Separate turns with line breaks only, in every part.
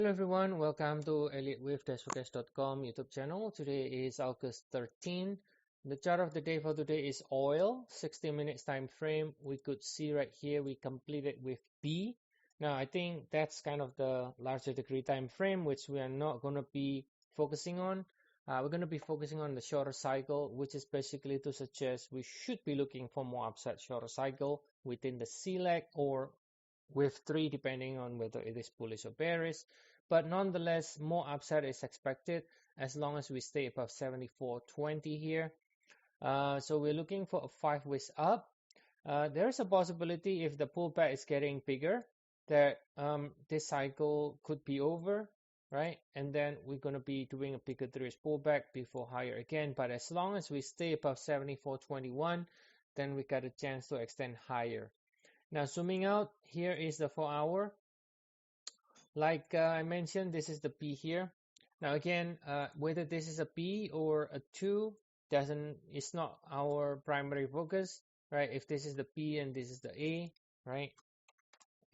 Hello everyone, welcome to Elliottwave-forecast.com YouTube channel. Today is August 13. The chart of the day for today is oil, 60 minutes time frame. We could see right here we completed with B. Now I think that's kind of the larger degree time frame, which we are not going to be focusing on. We're going to be focusing on the shorter cycle, which is basically to suggest we should be looking for more upside shorter cycle within the C leg or with 3 depending on whether it is bullish or bearish, but nonetheless more upside is expected as long as we stay above 74.20 here. So we're looking for a 5 ways up. There's a possibility if the pullback is getting bigger that this cycle could be over, right? And then we're going to be doing a bigger 3 pullback before higher again. But as long as we stay above 74.21, then we got a chance to extend higher. Now zooming out, here is the 4-hour. Like I mentioned, this is the P here. Now again, whether this is a P or a 2 it's not our primary focus, right? If this is the P and this is the A, right?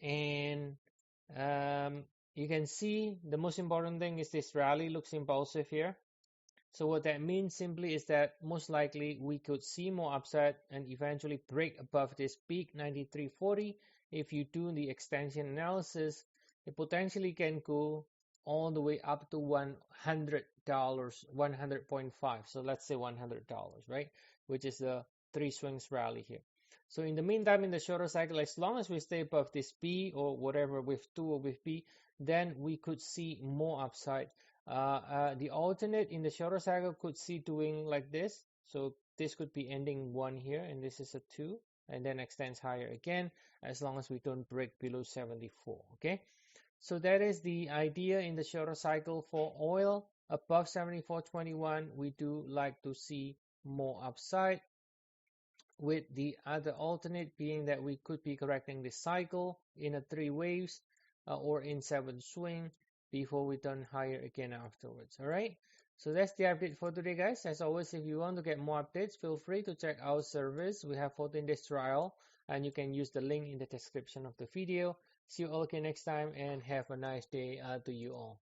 And you can see the most important thing is this rally looks impulsive here. So what that means simply is that most likely we could see more upside and eventually break above this peak 93.40. If you do the extension analysis, it potentially can go all the way up to $100, 100.5. So let's say $100, right? Which is the 3 swings rally here. So in the meantime, in the shorter cycle, as long as we stay above this P or whatever with 2 or with P, then we could see more upside. The alternate in the shorter cycle could see doing like this. So this could be ending 1 here, and this is a 2, and then extends higher again, as long as we don't break below 74. Okay, so that is the idea in the shorter cycle for oil. Above 74.21, we do like to see more upside, with the other alternate being that we could be correcting this cycle in a 3 waves or in 7 swing before we turn higher again afterwards. All right, so that's the update for today, guys. As always, if you want to get more updates, feel free to check our service. We have 14 days trial, and you can use the link in the description of the video. See you all again next time, and have a nice day to you all.